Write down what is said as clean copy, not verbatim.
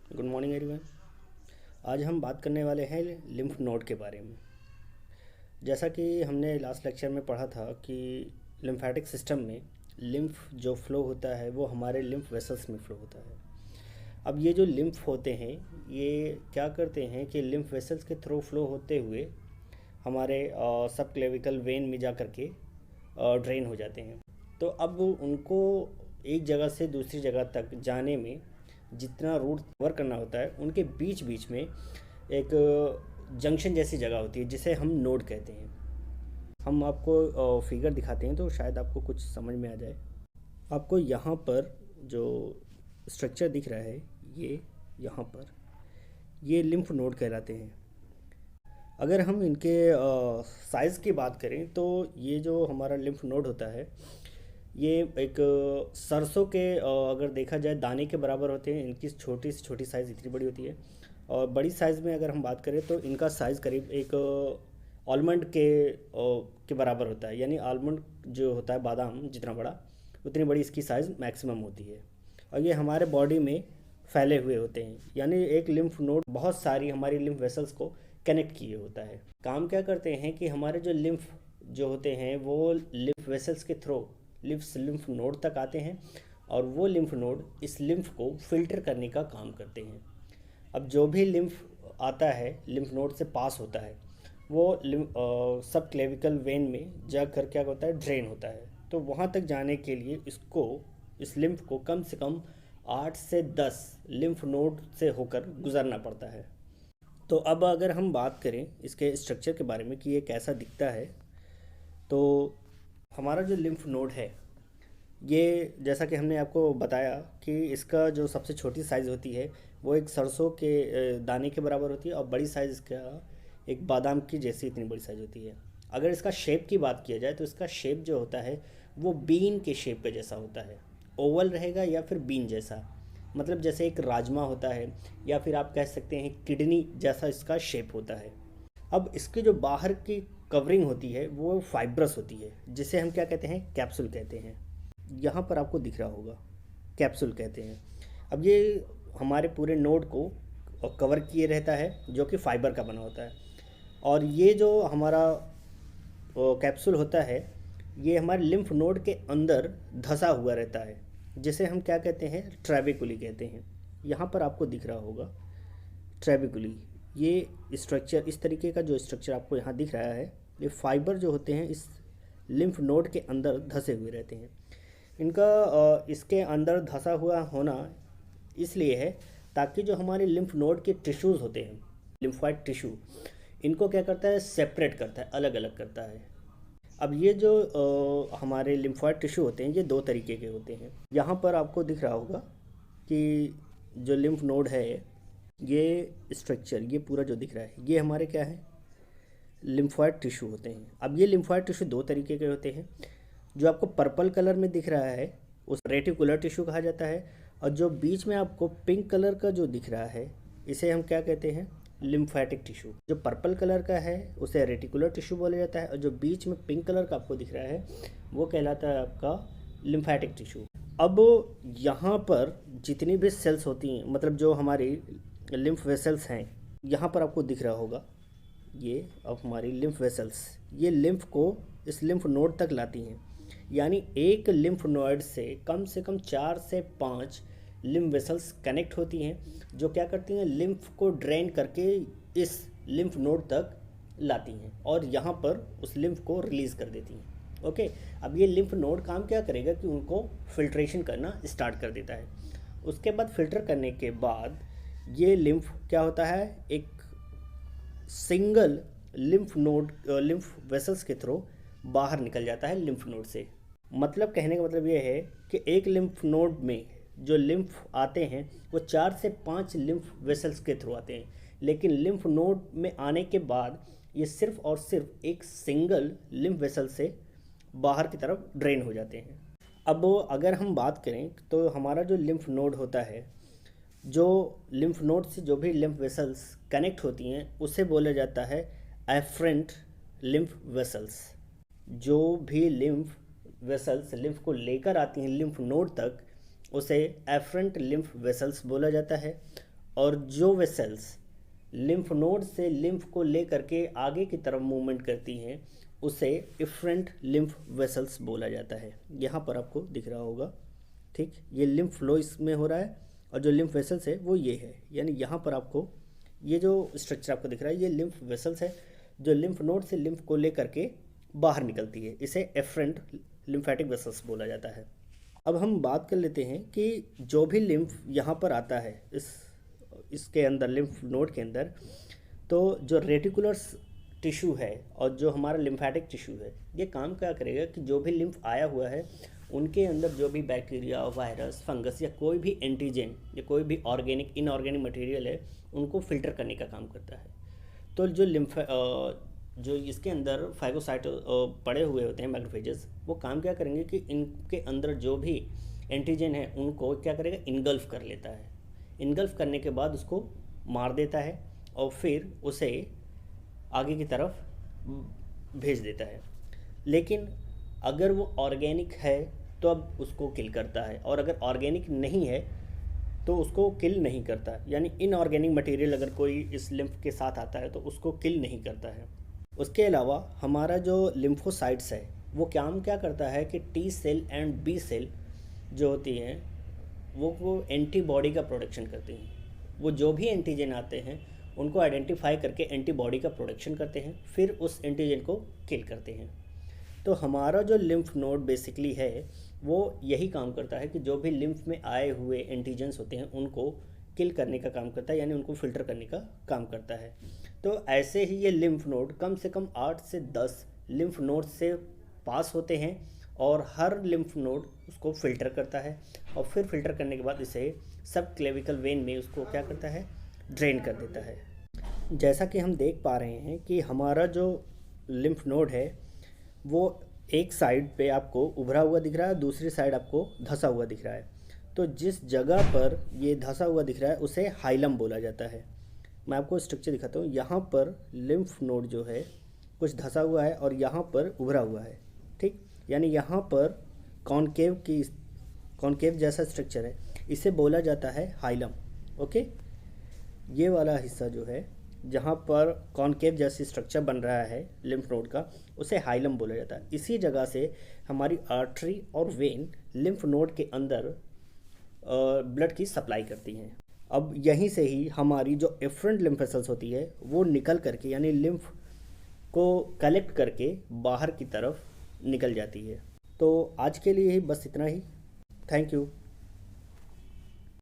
Good morning everyone. आज हम बात करने वाले हैं लिम्फ नोड के बारे में। जैसा कि हमने लास्ट लेक्चर में पढ़ा था कि लिम्फेटिक सिस्टम में लिम्फ जो फ्लो होता है वो हमारे लिम्फ वेसल्स में फ्लो होता है। अब ये जो लिम्फ होते हैं ये क्या करते हैं कि लिम्फ वेसल्स के थ्रू फ्लो होते हुए हमारे सब क्लेविकल वेन में जा कर के ड्रेन हो जाते हैं। तो अब उनको एक जगह से दूसरी जगह तक जाने में जितना रूट कवर करना होता है उनके बीच बीच में एक जंक्शन जैसी जगह होती है जिसे हम नोड कहते हैं। हम आपको फिगर दिखाते हैं तो शायद आपको कुछ समझ में आ जाए। आपको यहाँ पर जो स्ट्रक्चर दिख रहा है ये यहाँ पर ये लिम्फ नोड कहलाते हैं। अगर हम इनके साइज़ की बात करें तो ये जो हमारा लिम्फ नोड होता है ये एक सरसों के अगर देखा जाए दाने के बराबर होते हैं। इनकी छोटी से छोटी साइज़ इतनी बड़ी होती है और बड़ी साइज़ में अगर हम बात करें तो इनका साइज़ करीब एक आलमंड के बराबर होता है। यानी आलमंड जो होता है बादाम जितना बड़ा उतनी बड़ी इसकी साइज़ मैक्सिमम होती है और ये हमारे बॉडी में फैले हुए होते हैं। यानी एक लिम्फ नोड बहुत सारी हमारी लिम्फ वेसल्स को कनेक्ट किए होता है। काम क्या करते हैं कि हमारे जो लिम्फ जो होते हैं वो लिम्फ वेसल्स के थ्रू लिम्फ नोड तक आते हैं और वो लिम्फ नोड इस लिम्फ को फिल्टर करने का काम करते हैं। अब जो भी लिम्फ आता है लिम्फ नोड से पास होता है वो सब क्लेविकल वेन में जाकर क्या होता है ड्रेन होता है। तो वहाँ तक जाने के लिए इस लिम्फ को कम से कम 8 से 10 लिम्फ नोड से होकर गुजरना पड़ता है। तो अब अगर हम बात करें इसके स्ट्रक्चर के बारे में कि ये कैसा दिखता है तो हमारा जो लिम्फ नोड है ये जैसा कि हमने आपको बताया कि इसका जो सबसे छोटी साइज़ होती है वो एक सरसों के दाने के बराबर होती है और बड़ी साइज़ इसका एक बादाम की जैसी इतनी बड़ी साइज़ होती है। अगर इसका शेप की बात किया जाए तो इसका शेप जो होता है वो बीन के शेप के जैसा होता है। ओवल रहेगा या फिर बीन जैसा, मतलब जैसे एक राजमा होता है या फिर आप कह सकते हैं किडनी जैसा इसका शेप होता है। अब इसके जो बाहर की कवरिंग होती है वो फाइब्रस होती है जिसे हम क्या कहते हैं कैप्सूल कहते हैं। यहाँ पर आपको दिख रहा होगा कैप्सूल कहते हैं। अब ये हमारे पूरे नोड को कवर किए रहता है जो कि फाइबर का बना होता है और ये जो हमारा कैप्सूल होता है ये हमारे लिम्फ नोड के अंदर धंसा हुआ रहता है जिसे हम क्या कहते हैं ट्रेबिकुली कहते हैं। यहाँ पर आपको दिख रहा होगा ट्रेबिकुली। ये स्ट्रक्चर इस तरीके का जो स्ट्रक्चर आपको यहाँ दिख रहा है ये फाइबर जो होते हैं इस लिम्फ नोड के अंदर धंसे हुए रहते हैं। इनका इसके अंदर धंसा हुआ होना इसलिए है ताकि जो हमारे लिम्फ नोड के टिश्यूज़ होते हैं लिम्फोइड टिश्यू इनको क्या करता है सेपरेट करता है, अलग अलग करता है। अब ये जो हमारे लिम्फोइड टिश्यू होते हैं ये दो तरीके के होते हैं। यहाँ पर आपको दिख रहा होगा कि जो लिम्फ नोड है ये स्ट्रक्चर ये पूरा जो दिख रहा है ये हमारे क्या है लिम्फोइड टिश्यू होते हैं। अब ये लिम्फोइड टिश्यू दो तरीके के होते हैं। जो आपको पर्पल कलर में दिख रहा है उस रेटिकुलर टिश्यू कहा जाता है और जो बीच में आपको पिंक कलर का जो दिख रहा है इसे हम क्या कहते हैं लिम्फेटिक टिश्यू। जो पर्पल कलर का है उसे रेटिकुलर टिश्यू बोला जाता है और जो बीच में पिंक कलर का आपको दिख रहा है वो कहलाता है आपका लिम्फेटिक टिश्यू। अब यहाँ पर जितनी भी सेल्स होती हैं मतलब जो हमारी लिम्फ वेसल्स हैं यहाँ पर आपको दिख रहा होगा ये अब हमारी लिम्फ वेसल्स ये लिम्फ को इस लिम्फ नोड तक लाती हैं। यानी एक लिम्फ नोड से कम 4 से 5 लिम्फ वेसल्स कनेक्ट होती हैं जो क्या करती हैं लिम्फ को ड्रेन करके इस लिम्फ नोड तक लाती हैं और यहाँ पर उस लिम्फ को रिलीज़ कर देती हैं। ओके, अब ये लिम्फ नोड काम क्या करेगा कि उनको फिल्ट्रेशन करना स्टार्ट कर देता है। उसके बाद फिल्टर करने के बाद ये लिम्फ क्या होता है एक सिंगल लिम्फ वेसल्स के थ्रू बाहर निकल जाता है लिम्फ नोड से। मतलब कहने का मतलब ये है कि एक लिम्फ नोड में जो लिम्फ आते हैं वो 4 से 5 लिम्फ वेसल्स के थ्रू आते हैं, लेकिन लिम्फ नोड में आने के बाद ये सिर्फ और सिर्फ एक सिंगल लिम्फ वेसल से बाहर की तरफ ड्रेन हो जाते हैं। अब अगर हम बात करें तो हमारा जो लिम्फ नोड होता है जो लिम्फ नोड से जो भी लिम्फ वेसल्स कनेक्ट होती हैं उसे बोला जाता है एफरेंट लिम्फ वेसल्स। जो भी लिम्फ वेसल्स लिम्फ को लेकर आती हैं लिम्फ नोड तक उसे एफरेंट लिम्फ वेसल्स बोला जाता है और जो वेसल्स लिम्फ नोड से लिम्फ को ले करके आगे की तरफ मूवमेंट करती हैं उसे इफरेंट लिम्फ वेसल्स बोला जाता है। यहाँ पर आपको दिख रहा होगा, ठीक, ये लिम्फ फ्लो इसमें हो रहा है और जो लिम्फ वेसल्स है वो ये है। यानी यहाँ पर आपको ये जो स्ट्रक्चर आपको दिख रहा है ये लिम्फ वेसल्स है जो लिम्फ नोड से लिम्फ को ले करके बाहर निकलती है। इसे एफरेंट लिम्फेटिक वेसल्स बोला जाता है। अब हम बात कर लेते हैं कि जो भी लिम्फ यहाँ पर आता है इसके अंदर लिम्फ नोड के अंदर, तो जो रेटिकुलर टिश्यू है और जो हमारा लिम्फेटिक टिश्यू है ये काम क्या करेगा कि जो भी लिम्फ आया हुआ है उनके अंदर जो भी बैक्टीरिया, वायरस, फंगस या कोई भी एंटीजन या कोई भी ऑर्गेनिक इनऑर्गेनिक मटेरियल है उनको फिल्टर करने का काम करता है। तो जो इसके अंदर फाइगोसाइट पड़े हुए होते हैं मैक्रोफेजेस, वो काम क्या करेंगे कि इनके अंदर जो भी एंटीजन है उनको क्या करेगा, इनगल्फ कर लेता है। इनगल्फ करने के बाद उसको मार देता है और फिर उसे आगे की तरफ भेज देता है। लेकिन अगर वो ऑर्गेनिक है तो अब उसको किल करता है, और अगर ऑर्गेनिक नहीं है तो उसको किल नहीं करता। यानी इनऑर्गेनिक मटेरियल अगर कोई इस लिम्फ के साथ आता है तो उसको किल नहीं करता है। उसके अलावा हमारा जो लिम्फोसाइट्स है वो क्या करता है कि T cell and B cell जो होती हैं वो एंटीबॉडी का प्रोडक्शन करती हैं। वो जो भी एंटीजन आते हैं उनको आइडेंटिफाई करके एंटीबॉडी का प्रोडक्शन करते हैं, फिर उस एंटीजन को किल करते हैं। तो हमारा जो लिम्फ नोड बेसिकली है वो यही काम करता है कि जो भी लिम्फ में आए हुए एंटीजन्स होते हैं उनको किल करने का काम करता है, यानी उनको फिल्टर करने का काम करता है। तो ऐसे ही ये लिम्फ नोड कम से कम 8 से 10 लिम्फ नोड से पास होते हैं और हर लिम्फ नोड उसको फिल्टर करता है और फिर फिल्टर करने के बाद इसे सब क्लेविकल वेन में उसको क्या करता है, ड्रेन कर देता है। जैसा कि हम देख पा रहे हैं कि हमारा जो लिम्फ नोड है वो एक साइड पे आपको उभरा हुआ दिख रहा है, दूसरी साइड आपको धंसा हुआ दिख रहा है। तो जिस जगह पर ये धंसा हुआ दिख रहा है उसे हाइलम बोला जाता है। मैं आपको स्ट्रक्चर दिखाता हूँ। यहाँ पर लिम्फ नोड जो है कुछ धंसा हुआ है और यहाँ पर उभरा हुआ है, ठीक। यानी यहाँ पर कॉन्केव जैसा स्ट्रक्चर है, इसे बोला जाता है हाइलम। ओके, ये वाला हिस्सा जो है जहाँ पर कॉन्केव जैसी स्ट्रक्चर बन रहा है लिम्फ नोड का उसे हाइलम बोला जाता है। इसी जगह से हमारी आर्टरी और वेन लिम्फ नोड के अंदर ब्लड की सप्लाई करती हैं। अब यहीं से ही हमारी जो एफरेंट लिम्फ वेसल्स होती है वो निकल करके यानी लिम्फ को कलेक्ट करके बाहर की तरफ निकल जाती है। तो आज के लिए ही बस इतना ही। Thank you.